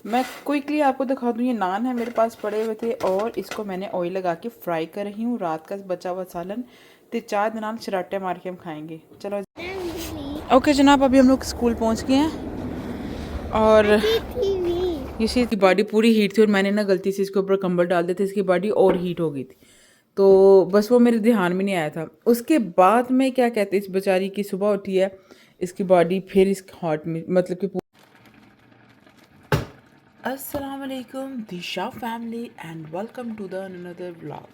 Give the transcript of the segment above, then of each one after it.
मैं क्विकली आपको दिखा दूँ, ये नान है मेरे पास पड़े हुए थे और इसको मैंने ऑयल लगा के फ्राई कर रही हूँ। रात का बचा हुआ सालन, तो 4 नान चराटे मार के हम खाएंगे। चलो ओके जनाब, अभी हम लोग स्कूल पहुँच गए हैं और इसी की बॉडी पूरी हीट थी और मैंने ना गलती से इसके ऊपर कंबल डाल दिया था, इसकी बॉडी और हीट हो गई थी। तो बस वो मेरे ध्यान में नहीं आया था। उसके बाद में क्या कहते हैं, इस बेचारी की सुबह उठी है, इसकी बॉडी फिर इस हॉट में मतलब कि अस्सलाम वालेकुम Disha family and welcome to the another vlog.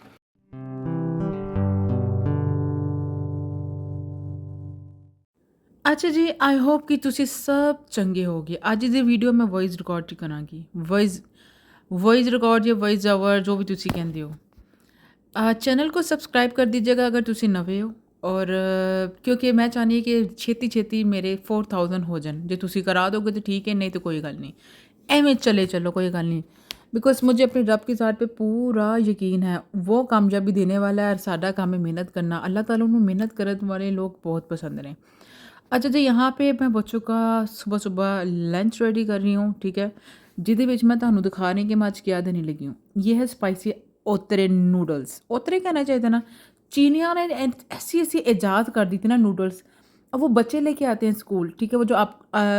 अच्छा जी, आई होप कि ਤੁਸੀਂ सब चंगे होगे। ਅੱਜ ਦੀ ਵੀਡੀਓ ਮੈਂ ਵੌਇਸ ਰਿਕਾਰਡ ਚ ਕਰਾਂਗੀ। ਵੌਇਸ ਰਿਕਾਰਡ ਜਾਂ ਵੌਇਸ ਓਵਰ जो भी ਤੁਸੀਂ ਕਹਿੰਦੇ ਹੋ। चैनल को सब्सक्राइब कर दीजिएगा अगर तुसी नवे हो और क्योंकि मैं चाहनी कि छेती छेती मेरे 4000 हो जान। जो तुसी करा दोगे तो ठीक है, नहीं तो कोई गल नहीं, एवें चले चलो, कोई गल नहीं। बिकॉज मुझे अपने रब की ज़ात पे पूरा यकीन है, वो कामयाबी देने वाला है और साडा काम है मेहनत करना। अल्लाह ताला उन्हें मेहनत करने वाले लोग बहुत पसंद हैं। अच्छा जी, यहाँ पे मैं बच्चों का सुबह सुबह लंच रेडी कर रही हूँ, ठीक है। जिहदे विच मैं तुहानूं दिखा रही कि मैं अज क्या देने लगी हूँ। ये है स्पाइसी ओतरे नूडल्स। ओतरे कहना चाहिए ना, चीनिया ने ऐसी ऐसी ईजाद कर दी थी ना नूडल्स। अब वो बच्चे लेके आते हैं स्कूल, ठीक है। वो जो आप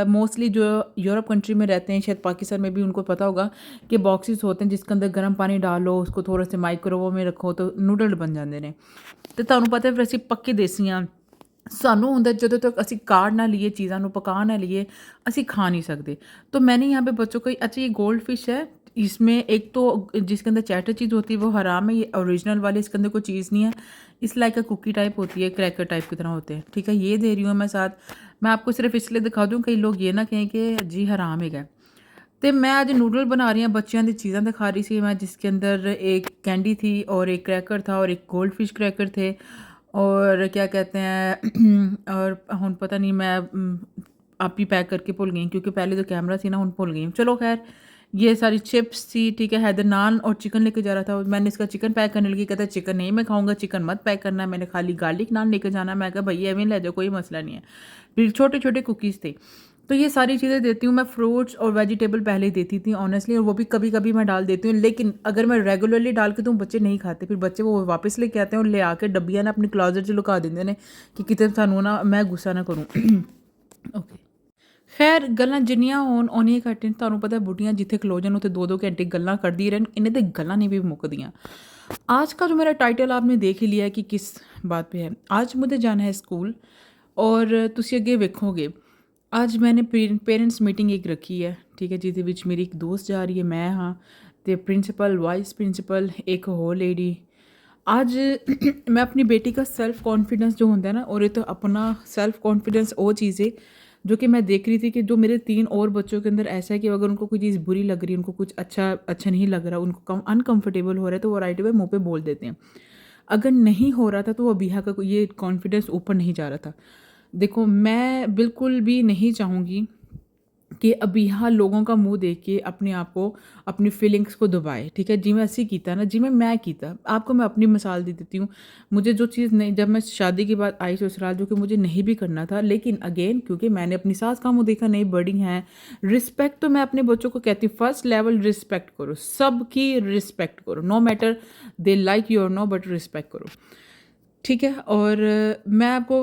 मोस्टली जो यूरोप कंट्री में रहते हैं, शायद पाकिस्तान में भी उनको पता होगा कि बॉक्सेस होते हैं जिसके अंदर गर्म पानी डालो, उसको थोड़ा सा माइक्रोवेव में रखो तो नूडल बन जाते हैं। तो तुहानूं पता है फिर असीं पक्के देसी हाँ। ਸਾਨੂੰ ਹੁੰਦਾ ਜਦੋਂ तक ਅਸੀਂ काढ़ ना लिए, चीज़ों को पका ना लिए, ਅਸੀਂ खा नहीं सकते। तो मैंने यहाँ पे बच्चों को, अच्छा ये गोल्ड फिश है, इसमें एक तो जिसके अंदर चैटर चीज़ होती है वो हराम है, ये ओरिजिनल वाले इसके अंदर कोई चीज़ नहीं है। इस लाइक का कुकी टाइप होती है, क्रैकर टाइप की तरह होते हैं, ठीक है। ये दे रही हूँ मैं साथ। मैं आपको सिर्फ इसलिए दिखा दूँ कई लोग ये ना कहें कि जी हराम है। तो मैं आज नूडल बना रही हूँ, बच्चों की चीज़ां दिखा रही थी मैं, जिसके अंदर एक कैंडी थी और एक क्रैकर था और एक गोल्ड फिश क्रैकर थे और क्या कहते हैं और हुन पता नहीं मैं आप ही पैक करके भुल गई क्योंकि पहले तो कैमरा थी ना, हुन भुल गई। चलो खैर, ये सारी चिप्स थी, ठीक है। हैदर नान और चिकन लेके जा रहा था, मैंने इसका चिकन पैक करने लगी, कहता चिकन नहीं मैं खाऊंगा, चिकन मत पैक करना, मैंने खाली गार्लिक नान लेके जाना। मैं कहा भैया एवं ले जाओ, कोई मसला नहीं है। फिर छोटे छोटे कुकीज़ थे। तो ये सारी चीज़ें देती हूँ मैं। फ्रूट्स और वेजिटेबल पहले ही देती थी ऑनेस्टली, और वो भी कभी कभी मैं डाल देती हूँ, लेकिन अगर मैं रेगुलरली डाल के दूँ बच्चे नहीं खाते। फिर बच्चे वो वापस लेके आते हैं और ले आके डब्बियाँ ना अपने क्लोजेट 'ਚ लुका देंगे ने कि किते सानू ना मैं गुस्सा ना करूँ। ओके खैर, गल्लां जिन्नियां होन उन्नियां घट्ट न। तुहानूं पता है बुढ़ियां जिथे खलो जान उत्थे 2-2 घंटे गल्लां करदी रहन, इन्हें ते गल्लां नहीं भी मुकदियां। आज का जो मेरा टाइटल आपने देख ही लिया है कि किस बात पे है। आज मुझे जाना है स्कूल और तुसी अगे वेखोगे। आज मैंने पेरेंट्स मीटिंग एक रखी है, ठीक है, जिहदे विच मेरी एक दोस्त जा रही है, मैं हाँ, ते प्रिंसीपल, वाइस प्रिंसीपल, एक होर लेडी। आज मैं अपनी बेटी का सेल्फ कॉन्फिडेंस जो होता है ना, और तो अपना सेल्फ कॉन्फिडेंस वो चीज़ है जो कि मैं देख रही थी कि जो मेरे 3 और बच्चों के अंदर ऐसा है कि अगर उनको कोई चीज़ बुरी लग रही है, उनको कुछ अच्छा नहीं लग रहा, उनको अनकंफर्टेबल हो रहा है, तो वो राइट अवे मुँह पे बोल देते हैं। अगर नहीं हो रहा था तो वो अबिहा का ये कॉन्फिडेंस ऊपर नहीं जा रहा था। देखो, मैं बिल्कुल भी नहीं चाहूँगी कि अबिहा लोगों का मुँह देख के अपने आप को, अपनी फीलिंग्स को दबाए, ठीक है। जिवें असीं कीता ना, जिवें मैं कीता। आपको मैं अपनी मिसाल दे देती हूँ। मुझे जो चीज़ नहीं, जब मैं शादी के बाद आई ससुराल, जो कि मुझे नहीं भी करना था, लेकिन अगेन क्योंकि मैंने अपनी सास का मुँह देखा, नहीं बड़ी हैं, रिस्पेक्ट तो मैं अपने बच्चों को कहती हूँ, फर्स्ट लेवल रिस्पेक्ट करो, सबकी रिस्पेक्ट करो, no matter they like you और नो, बट रिस्पेक्ट करो, ठीक है। और मैं आपको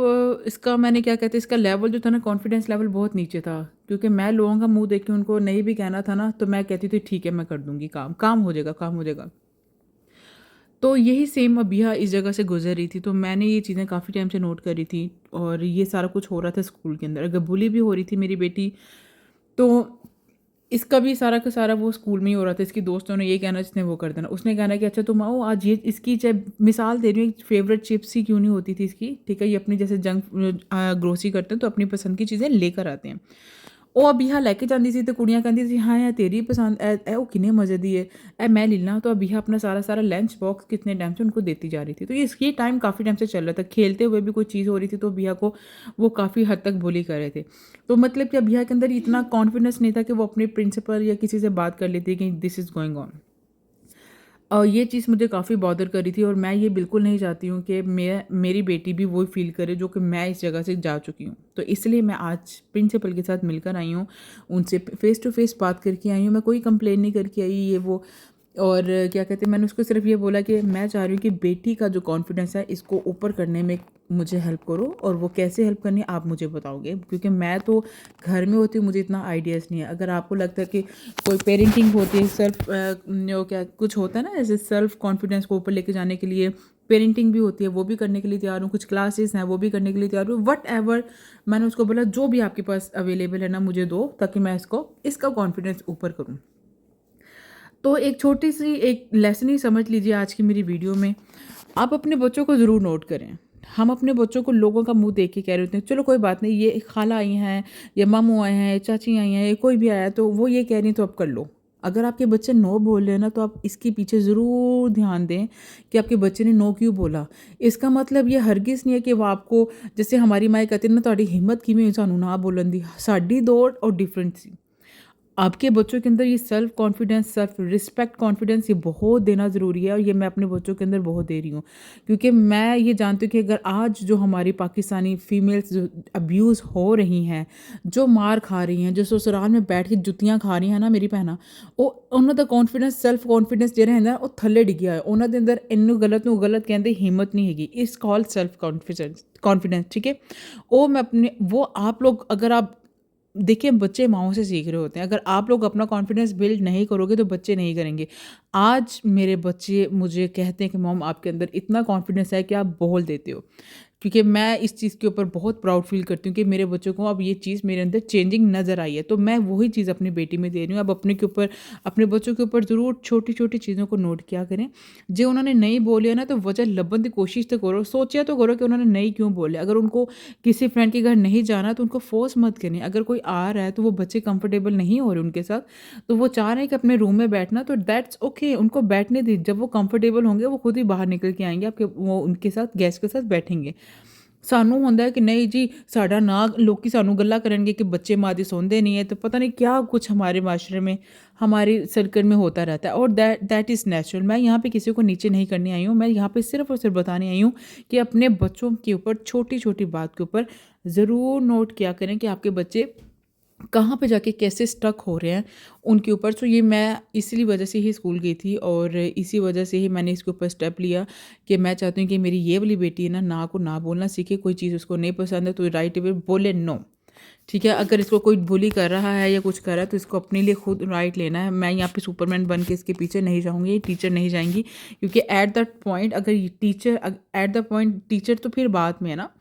इसका मैंने क्या कहते हैं, इसका लेवल जो था ना, कॉन्फिडेंस लेवल बहुत नीचे था, क्योंकि मैं लोगों का मुंह देख के उनको नहीं भी कहना था ना, तो मैं कहती थी ठीक है मैं कर दूंगी, काम काम हो जाएगा, काम हो जाएगा। तो यही सेम अबिहा इस जगह से गुजर रही थी, तो मैंने ये चीज़ें काफ़ी टाइम से नोट करी थी और ये सारा कुछ हो रहा था स्कूल के अंदर। अगर बुली भी हो रही थी मेरी बेटी, तो इसका भी सारा का सारा वो स्कूल में ही हो रहा था। इसकी दोस्तों ने ये कहना, जिसने वो कर देना, उसने कहना कि अच्छा तुम आओ आज, ये इसकी चाहे मिसाल दे रही हूँ, एक फेवरेट चिप्स ही क्यों नहीं होती थी इसकी, ठीक है। ये अपनी जैसे जंक ग्रोसरी करते हैं तो अपनी पसंद की चीज़ें लेकर आते हैं। ਉਹ ਅਬੀਹਾ ਲੈ ਕੇ ਜਾਂਦੀ ਸੀ ਤੇ ਕੁੜੀਆਂ ਕਹਿੰਦੀ ਸੀ ਹਾਂ ਇਹ ਤੇਰੀ पसंद है, वो कितने मज़े दी है, ए मैं ले लेना। तो अबीहा अपना सारा सारा लंच बॉक्स कितने टाइम से उनको देती जा रही थी। तो ये टाइम काफ़ी टाइम से चल रहा था। खेलते हुए भी कोई चीज़ हो रही थी तो अबीहा को वो काफ़ी हद तक बुली कर रहे थे। तो मतलब कि अबीहा के अंदर इतना कॉन्फिडेंस नहीं था कि वो अपने प्रिंसिपल या किसी से बात कर लेती कि दिस इज़ गोइंग ऑन। और ये चीज़ मुझे काफ़ी बॉदर करी थी और मैं ये बिल्कुल नहीं चाहती हूँ कि मेरी बेटी भी वही फ़ील करे जो कि मैं इस जगह से जा चुकी हूँ। तो इसलिए मैं आज प्रिंसिपल के साथ मिलकर आई हूँ, उनसे फ़ेस टू फ़ेस बात करके आई हूँ। मैं कोई कंप्लेन नहीं करके आई ये वो। और क्या कहते हैं, मैंने उसको सिर्फ ये बोला कि मैं चाह रही हूँ कि बेटी का जो कॉन्फिडेंस है इसको ऊपर करने में मुझे हेल्प करो, और वो कैसे हेल्प करनी है आप मुझे बताओगे, क्योंकि मैं तो घर में होती हूँ, मुझे इतना आइडियाज़ नहीं है। अगर आपको लगता है कि कोई पेरेंटिंग होती है, सेल्फ जो क्या कुछ होता है ना, जैसे सेल्फ कॉन्फिडेंस को ऊपर लेके जाने के लिए पेरेंटिंग भी होती है, वो भी करने के लिए तैयार हूँ, कुछ क्लासेस हैं वो भी करने के लिए तैयार हूँ, वट एवर। मैंने उसको बोला जो भी आपके पास अवेलेबल है ना मुझे दो, ताकि मैं इसका कॉन्फिडेंस ऊपर करूँ। तो एक छोटी सी एक लेसन ही समझ लीजिए आज की मेरी वीडियो में। आप अपने बच्चों को ज़रूर नोट करें। हम अपने बच्चों को लोगों का मुंह देख के कह रहे होते हैं चलो कोई बात नहीं, ये खाला आई हैं या मामू आए हैं, चाची आई हैं, या कोई भी आया है तो वो ये कह रही हैं तो आप कर लो। अगर आपके बच्चे नो बोल रहे हैं ना, तो आप इसके पीछे ज़रूर ध्यान दें कि आपके बच्चे ने नो क्यों बोला। इसका मतलब ये हरगिज़ नहीं है कि वो आपको, जैसे हमारी माएँ कहती हैं ना, ਤੁਹਾਡੀ हिम्मत किवें सानू ना बोलन दी। साडी दौड़ और डिफरेंट सी। आपके बच्चों के अंदर ये self confidence, self respect, confidence ये बहुत देना ज़रूरी है, और ये मैं अपने बच्चों के अंदर बहुत दे रही हूँ। क्योंकि मैं ये जानती हूँ कि अगर आज जो हमारी पाकिस्तानी फीमेल्स जो अब्यूज़ हो रही हैं, जो मार खा रही हैं, जो ससुराल में बैठ के जुत्तियां खा रही हैं ना मेरी भैनां, वो उन्हों का कॉन्फिडेंस, सेल्फ कॉन्फिडेंस ਜਿਹੜਾ है वो थल्ले डिग्या है। ਉਹਨਾਂ ਦੇ ਅੰਦਰ ਇਹਨੂੰ ਗਲਤ ਨੂੰ ਗਲਤ ਕਹਿੰਦੇ ਹਿੰਮਤ नहीं हैगी। इस कॉल सेल्फ कॉन्फिडेंस, ठीक है। वो मैं अपने वो आप लोग, अगर आप देखिए, बच्चे माँओं से सीख रहे होते हैं। अगर आप लोग अपना कॉन्फिडेंस बिल्ड नहीं करोगे तो बच्चे नहीं करेंगे। आज मेरे बच्चे मुझे कहते हैं कि मॉम आपके अंदर इतना कॉन्फिडेंस है कि आप बोल देते हो। क्योंकि मैं इस चीज़ के ऊपर बहुत प्राउड फ़ील करती हूँ कि मेरे बच्चों को अब ये चीज़ मेरे अंदर चेंजिंग नज़र आई है। तो मैं वही चीज़ अपनी बेटी में दे रही हूँ। अब अपने बच्चों के ऊपर ज़रूर छोटी-छोटी चीज़ों को नोट किया करें। जे उन्होंने नहीं बोलिया ना, तो वजह लभन की कोशिश तो करो। सोचा तो करो कि उन्होंने नहीं क्यों बोले। अगर उनको किसी फ्रेंड के घर नहीं जाना तो उनको फ़ोर्स मत करें। अगर कोई आ रहा है तो वो बच्चे कंफर्टेबल नहीं हो रहे उनके साथ, तो वो चाह रहे हैं कि अपने रूम में बैठना, तो दैट्स ओके, उनको बैठने दीजिए। जब वो कंफर्टेबल होंगे वो खुद ही बाहर निकल के आएँगे, आपके वो उनके साथ गेस्ट के साथ बैठेंगे। ਸਾਨੂੰ ਹੁੰਦਾ है कि नहीं जी, साडा ना लोग सानू गल्ला करेंगे कि बच्चे माँ दी सोंदे नहीं है, तो पता नहीं क्या कुछ हमारे माशरे में, हमारे सर्कल में होता रहता है, और दैट इज़ नेचुरल। मैं यहाँ पे किसी को नीचे नहीं करने आई हूँ। मैं यहाँ पे सिर्फ और सिर्फ बताने आई हूँ कि अपने बच्चों के ऊपर छोटी छोटी बात के ऊपर ज़रूर नोट किया करें कि आपके बच्चे कहाँ पे जाके कैसे स्टक हो रहे हैं उनके ऊपर। तो ये मैं इसी वजह से ही स्कूल गई थी, और इसी वजह से ही मैंने इसके ऊपर स्टेप लिया कि मैं चाहती हूँ कि मेरी ये वाली बेटी है ना, ना को ना बोलना सीखे। कोई चीज़ उसको नहीं पसंद है तो राइट वे बोले नो, ठीक है। अगर इसको कोई बुली कर रहा है या कुछ कर रहा है तो इसको अपने लिए खुद राइट लेना है। मैं यहाँ पे सुपरमैन बन के इसके पीछे नहीं जाऊँगी, टीचर नहीं जाएंगी, क्योंकि एट दैट पॉइंट, अगर ये teacher at the point teacher तो फिर बाद में है ना,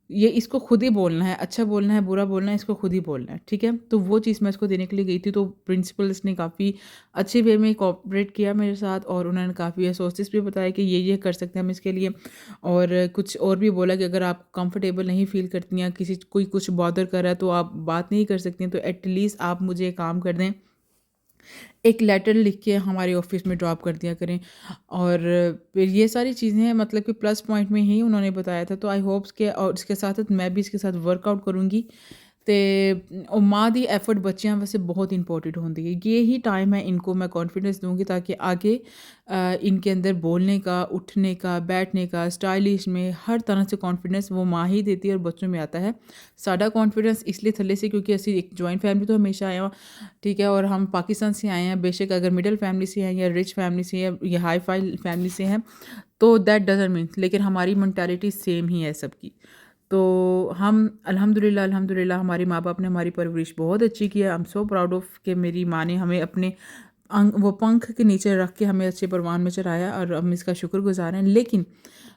ये इसको खुद ही बोलना है, अच्छा बोलना है, बुरा बोलना है, इसको खुद ही बोलना है, ठीक है। तो वो चीज़ मैं इसको देने के लिए गई थी। तो प्रिंसिपल्स ने काफ़ी अच्छे वे में कोऑपरेट किया मेरे साथ, और उन्होंने काफ़ी रिसोर्सेज भी बताया कि ये कर सकते हैं हम इसके लिए, और कुछ और भी बोला कि अगर आप कंफर्टेबल नहीं फील करती हैं, कोई कुछ बॉदर कर रहा है तो आप बात नहीं कर सकती हैं, तो एटलीस्ट आप मुझे एक काम कर दें, एक लेटर लिख के हमारे ऑफिस में ड्रॉप कर दिया करें। और फिर ये सारी चीज़ें मतलब कि प्लस पॉइंट में ही उन्होंने बताया था। तो आई होप्स के, और इसके साथ साथ मैं भी इसके साथ वर्कआउट करूँगी। तो माँ दी एफर्ट बच्चियां वैसे बहुत इंपॉर्टेंट होती है। ये ही टाइम है इनको मैं कॉन्फिडेंस दूंगी, ताकि आगे इनके अंदर बोलने का, उठने का, बैठने का, स्टाइलिश में हर तरह से कॉन्फिडेंस वो माँ ही देती है और बच्चों में आता है। साडा कॉन्फिडेंस इसलिए थले से क्योंकि असी एक जॉइंट फैमिली तो हमेशा आए हैं, ठीक है, और हम पाकिस्तान से आए हैं। बेशक अगर मिडिल फैमिली से हैं या रिच फैमिली से हैं या हाई फाई फैमिली से हैं, तो दैट डजंट मीन, लेकिन हमारी मेंटालिटी सेम ही है सबकी। तो हम अल्हम्दुलिल्लाह हमारे माँ बाप ने हमारी परवरिश बहुत अच्छी की है। I am so proud of कि मेरी माँ ने हमें अपने वो पंख के नीचे रख के हमें अच्छे परवान में चढ़ाया, और हम इसका शुक्रगुजार हैं। लेकिन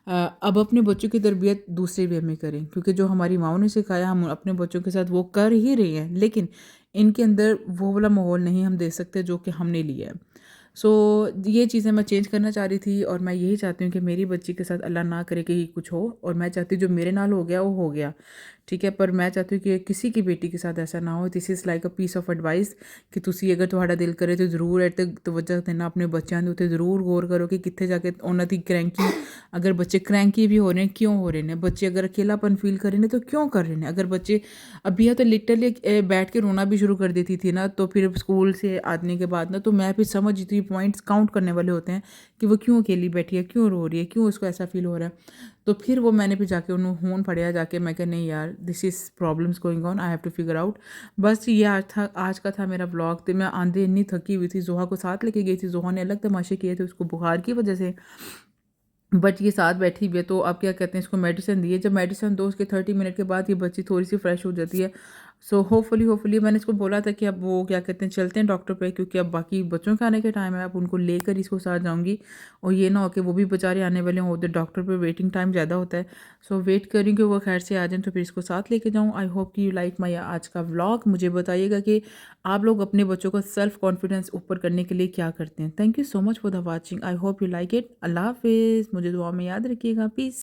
अब अपने बच्चों की तरबियत दूसरे वे में करें, क्योंकि जो हमारी माँओं ने सिखाया हम अपने बच्चों के साथ वो कर ही रहे हैं, लेकिन इनके अंदर वो वाला माहौल नहीं हम दे सकते जो कि हमने लिया है। सो ये चीज़ें मैं चेंज करना चाह रही थी, और मैं यही चाहती हूँ कि मेरी बच्ची के साथ अल्लाह ना करे कि कुछ हो, और मैं चाहती हूँ जो मेरे नाल हो गया वो हो गया, ठीक है। पर मैं चाहती हूँ कि किसी की बेटी के साथ ऐसा ना हो। This is like a piece of advice कि ਤੁਸੀਂ ਅਗਰ ਤੁਹਾਡਾ ਦਿਲ ਕਰੇ ਤਾਂ ਜ਼ਰੂਰ ਇਹ 'ਤੇ ਤਵੱਜਾ ਦੇਣਾ ਆਪਣੇ ਬੱਚਿਆਂ ਦੇ ਉੱਤੇ। ਜ਼ਰੂਰ ਗੌਰ ਕਰੋ ਕਿ ਕਿੱਥੇ ਜਾ ਕੇ ਉਹਨਾਂ ਦੀ ਕ੍ਰੈਂਕੀ, ਅਗਰ ਬੱਚੇ ਕ੍ਰੈਂਕੀ ਵੀ ਹੋ ਰਹੇ ਨੇ, क्यों हो रहे हैं? बच्चे अगर अकेलापन फ़ील कर रहे हैं तो क्यों कर रहे हैं? अगर बच्चे अभी तो लिटरली बैठ के रोना भी शुरू कर देती थी ना, तो फिर स्कूल से आने के बाद ना, तो मैं फिर समझ थी, पॉइंट्स काउंट करने वाले होते हैं कि वो क्यों अकेली बैठी है, क्यों रो रही है, क्यों उसको ऐसा फ़ील हो रहा है। तो फिर वो मैंने फिर जाके उन्होंने फ़ोन पढ़िया जाके, मैं कहा नहीं यार, this is problems going on, I have to figure out. बस ये आज का था मेरा व्लॉग। तो मैं आंधे इतनी थकी हुई थी, जोहा को साथ लेके गई थी। जोहा ने अलग तमाशे किए थे उसको बुखार की वजह से, बट ये साथ बैठी हुई है। तो अब क्या कहते हैं, इसको मेडिसिन दी है। जब मेडिसिन दो उसके 30 मिनट के बाद ये बच्ची थोड़ी सी फ्रेश हो जाती है। सो होपफुली मैंने इसको बोला था कि अब वो क्या कहते हैं, चलते हैं डॉक्टर पे, क्योंकि अब बाकी बच्चों के आने के टाइम है। अब उनको लेकर इसको साथ जाऊंगी, और ये ना हो कि वो भी बेचारे आने वाले हों, उधर डॉक्टर पे वेटिंग टाइम ज़्यादा होता है। सो वेट करें कि वो खैर से आ जाएँ, तो फिर इसको साथ लेके जाऊँ। आई होप कि यू लाइक माई आज का व्लॉग। मुझे बताइएगा कि आप लोग अपने बच्चों का सेल्फ कॉन्फिडेंस ऊपर करने के लिए क्या करते हैं। Thank you so much for the watching. I hope you like it. अल्लाह हाफिज़। मुझे दुआ में याद रखिएगा। पीस।